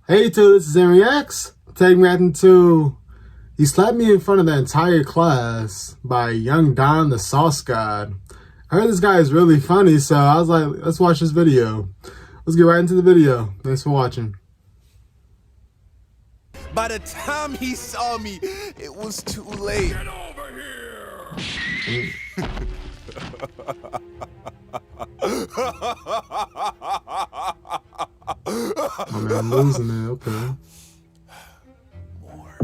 Hey, YouTube, this is Aaron X. Taking me back into he slapped me in front of the entire class by Young Don the Sauce God. I heard this guy is really funny, so I was like, let's watch this video. Let's get right into the video. Thanks for watching. By the time he saw me, it was too late. Get over here! Oh man, I'm losing it. Okay. More.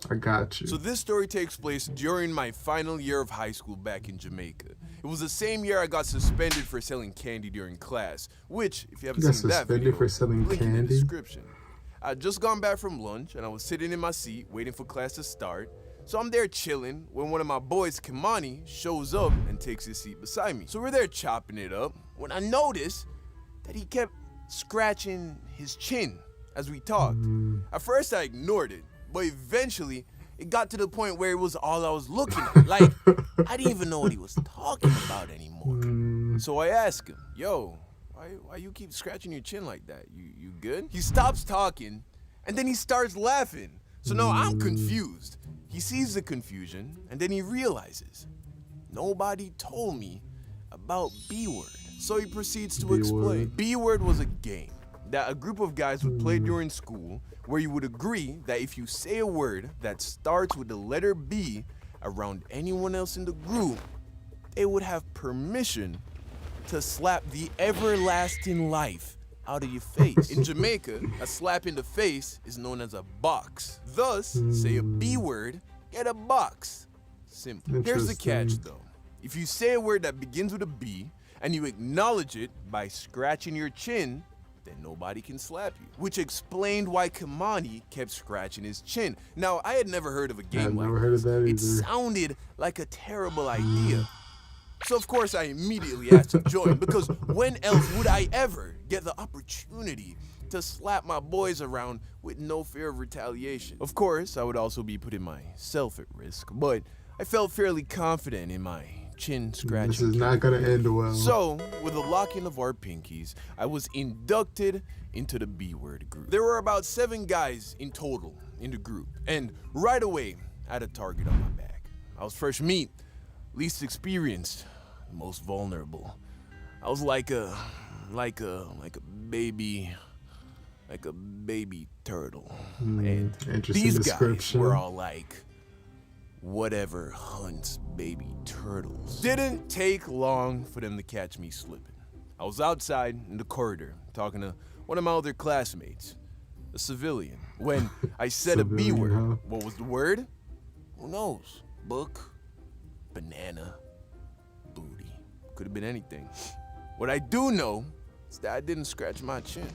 I got you. So this story takes place during my final year of high school back in Jamaica. It was the same year I got suspended for selling candy during class, which, if you haven't You got seen that suspended video, for selling link in the candy? description. I'd just gone back from lunch and I was sitting in my seat waiting for class to start. So I'm there chilling when one of my boys, Kimani, shows up and takes his seat beside me. So we're there chopping it up when I noticed that he kept scratching his chin as we talked. At first I ignored it, but eventually it got to the point where it was all I was looking at. Like, I didn't even know what he was talking about anymore. So I asked him, yo, why you keep scratching your chin like that? You good? He stops talking and then he starts laughing. So now I'm confused. He sees the confusion and then he realizes nobody told me about B-Word. So he proceeds to explain. B-Word was a game that a group of guys would play during school where you would agree that if you say a word that starts with the letter B around anyone else in the group, they would have permission to slap the everlasting life out of your face. In Jamaica, a slap in the face is known as a box. Thus, say a B word, get a box. Simple. Here's the catch though. If you say a word that begins with a B and you acknowledge it by scratching your chin, then nobody can slap you. Which explained why Kimani kept scratching his chin. Now, I had never heard of a game like this. It sounded like a terrible idea. So of course I immediately asked to join because when else would I ever get the opportunity to slap my boys around with no fear of retaliation? Of course, I would also be putting myself at risk, but I felt fairly confident in my chin scratching. This is not gonna end well. So, with a locking of our pinkies, I was inducted into the B-Word group. There were about 7 guys in total in the group, and right away, I had a target on my back. I was fresh meat, least experienced, most vulnerable. I was like a baby turtle. And these guys were all like, whatever hunts baby turtles. Didn't take long for them to catch me slipping. I was outside in the corridor talking to one of my other classmates, a civilian, when I said a B word. Huh? What was the word? Who knows? Book, banana, booty. Could have been anything. What I do know is that I didn't scratch my chin.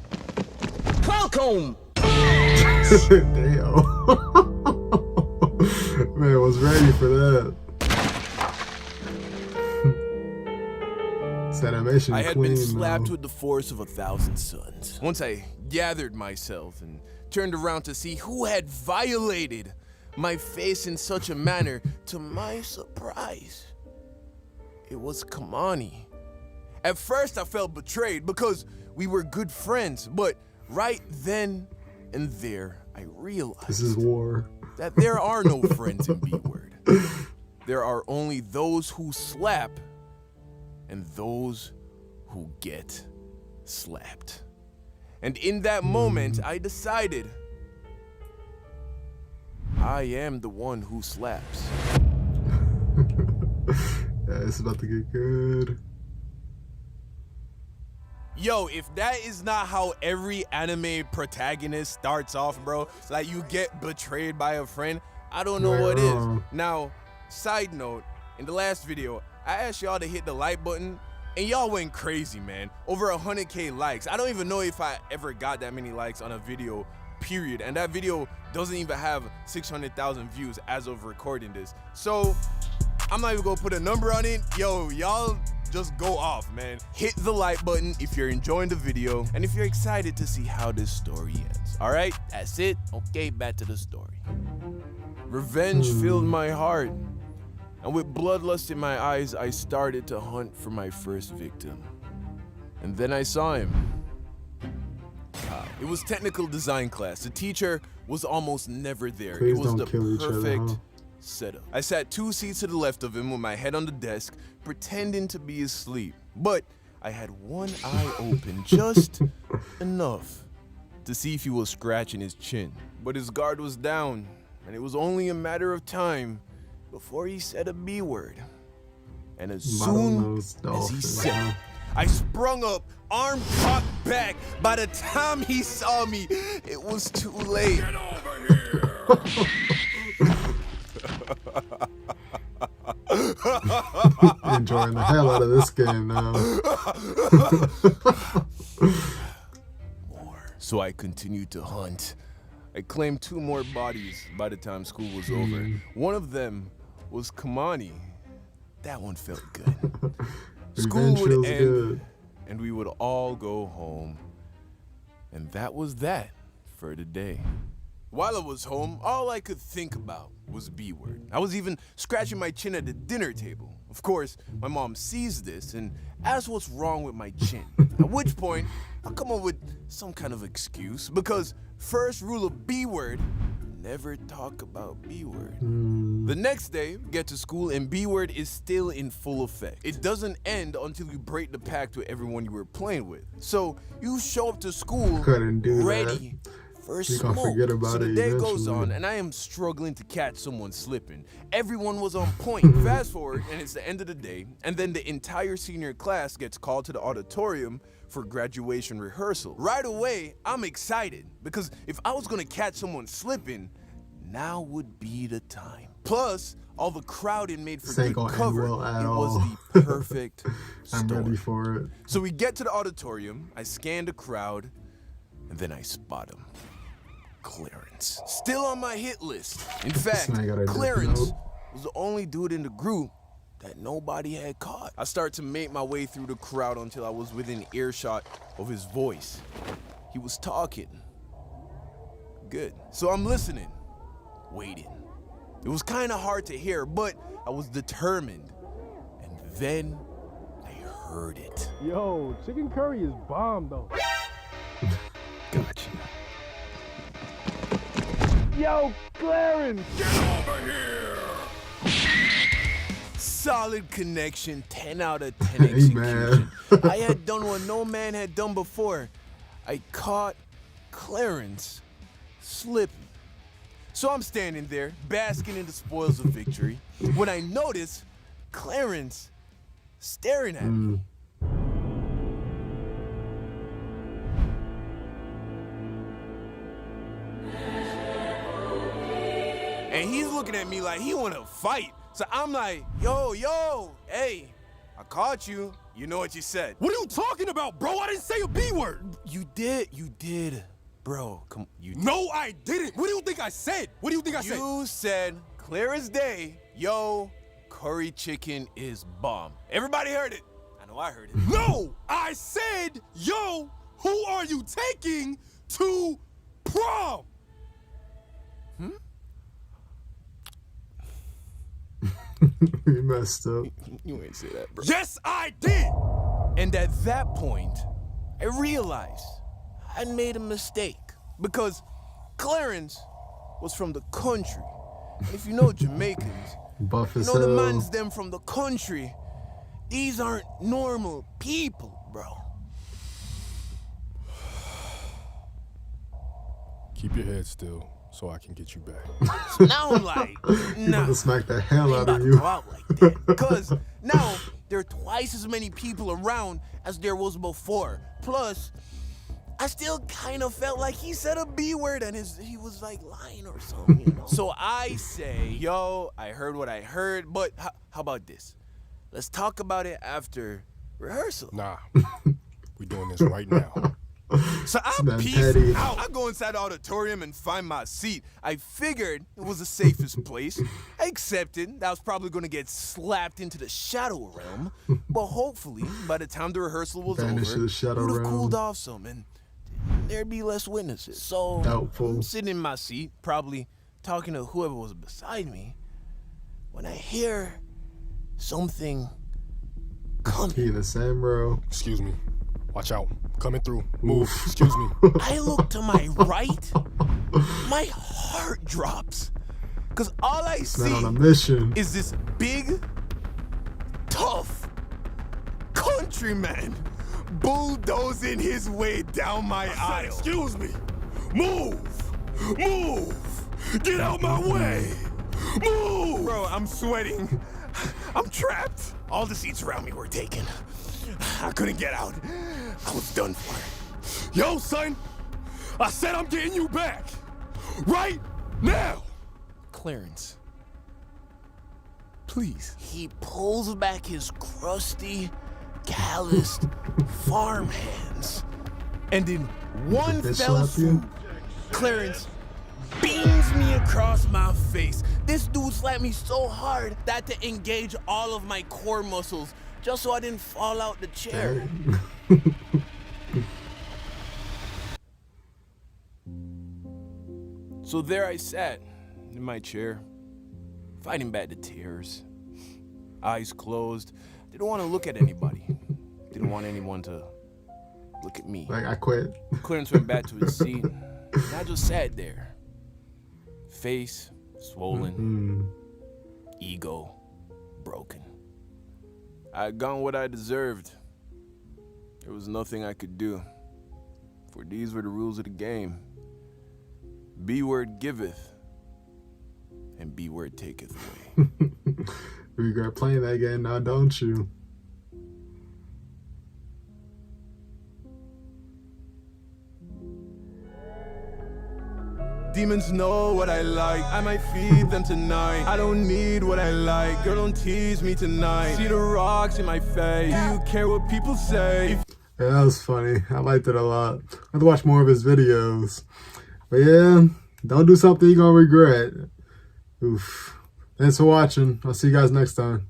Welcome! Damn. Man, was ready for that. Animation I had clean, been slapped though. with the force of 1,000 suns. Once I gathered myself and turned around to see who had violated my face in such a manner, to my surprise, it was Kimani. At first I felt betrayed because we were good friends, but right then and there I realized this is war. That there are no friends in B-Word. There are only those who slap and those who get slapped. And in that moment, I decided I am the one who slaps. Yeah, it's about to get good. Yo, if that is not how every anime protagonist starts off, bro, like you get betrayed by a friend, I don't know what is. Now, side note, in the last video, I asked y'all to hit the like button, and y'all went crazy, man. Over 100K likes. I don't even know if I ever got that many likes on a video, period. And that video doesn't even have 600,000 views as of recording this. So, I'm not even gonna put a number on it. Yo, y'all just go off, man. Hit the like button if you're enjoying the video and if you're excited to see how this story ends. All right, that's it. Okay, back to the story. Revenge filled my heart. And with bloodlust in my eyes, I started to hunt for my first victim. And then I saw him. It was technical design class. The teacher was almost never there. Please It was don't the kill each other, perfect huh? setup. I sat 2 seats to the left of him with my head on the desk, pretending to be asleep. But I had one eye open, just enough to see if he was scratching his chin. But his guard was down, and it was only a matter of time before he said a B word. And as soon Bottlenose as he dolphins, said huh? it, I sprung up, arm cocked back. By the time he saw me, it was too late. Get over here! Enjoying the hell out of this game now. So I continued to hunt. I claimed 2 more bodies by the time school was over. One of them was Kamani. That one felt good. School Revenge would feels end, good. and we would all go home. And that was that for the day. While I was home, all I could think about was B word. I was even scratching my chin at the dinner table. Of course, my mom sees this and asks what's wrong with my chin. At which point, I come up with some kind of excuse because first rule of B word, never talk about B word. The next day, we get to school and B word is still in full effect. It doesn't end until you break the pact with everyone you were playing with. So you show up to school Couldn't do that. ready for You gonna smoke. forget about So the it day goes eventually. on and I am struggling to catch someone slipping. Everyone was on point. Fast forward and it's the end of the day, and then the entire senior class gets called to the auditorium for graduation rehearsal. Right away, I'm excited because if I was gonna catch someone slipping, now would be the time. Plus, all the crowd it made for This ain't good gonna end cover, well at it all. was the perfect I'm storm. ready for it. So we get to the auditorium, I scan the crowd, and then I spot him. Clarence. Still on my hit list. In fact, man got a Death Clarence Note. was the only dude in the group that nobody had caught. I start to make my way through the crowd until I was within earshot of his voice. He was talking. Good. So I'm listening, waiting. It was kind of hard to hear, but I was determined. And then I heard it. Yo, chicken curry is bomb though. Gotcha. Yo, Clarence! Get over here! Solid connection, 10 out of 10 Hey, execution. man. I had done what no man had done before. I caught Clarence slipping. So I'm standing there, basking in the spoils of victory, when I notice Clarence staring at me. And he's looking at me like he wanna fight. So I'm like, yo, hey, I caught you. You know what you said. What are you talking about, bro? I didn't say a B word! You did. Bro, come, you did. No, I didn't! What do you think I said? What do you think I said? You said, clear as day, yo, curry chicken is bomb. Everybody heard it. I know I heard it. No! I said, yo, who are you taking to prom? You messed up. You ain't say that, bro. Yes, I did! And at that point, I realized I made a mistake because Clarence was from the country. And if you know Jamaicans, Buff you as know the hell. man's them from the country. These aren't normal people, bro. Keep your head still so I can get you back. So now I'm like, You nah. about to smack the hell I ain't out about of to you. go out like that. Because now there are twice as many people around as there was before. Plus, I still kind of felt like he said a B word and he was like lying or something, you know? So I say, yo, I heard what I heard, but how about this? Let's talk about it after rehearsal. Nah, we doing this right now. So I man peace petty. out. I go inside the auditorium and find my seat. I figured it was the safest place. I accepted that I was probably going to get slapped into the shadow realm. But hopefully, by the time the rehearsal was Banished to over, the it shadow would have realm. cooled off some and there'd be less witnesses. So Doubtful. I'm sitting in my seat, probably talking to whoever was beside me, when I hear something coming. He the same, bro. Excuse me. Watch out. Coming through. Move. Excuse me. I look to my right, my heart drops. Cause all I Man see on a mission. is this big, tough countryman bulldozing his way down my aisle. Excuse me. Move. Move. Get out my way. Move. Bro, I'm sweating. I'm trapped. All the seats around me were taken. I couldn't get out. I was done for. Yo, son. I said I'm getting you back. Right now. Clarence, please. He pulls back his crusty, calloused farm hands, and in one Bitch fell slap you? swoop, Clarence beams me across my face. This dude slapped me so hard that I had to engage all of my core muscles just so I didn't fall out the chair. So there I sat in my chair, fighting back the tears, eyes closed. Didn't want to look at anybody. Didn't want anyone to look at me. Like, I quit. Clarence went back to his seat, and I just sat there. Face swollen, ego broken. I had gotten what I deserved. There was nothing I could do, for these were the rules of the game. B word giveth, and B word taketh away. You regret playing that game now, don't you? Demons know what I like. I might feed them tonight. I don't need what I like. Girl, don't tease me tonight. See the rocks in my face. Do you care what people say? Yeah, that was funny. I liked it a lot. I have to watch more of his videos. But yeah, don't do something you're gonna regret. Oof. Thanks for watching. I'll see you guys next time.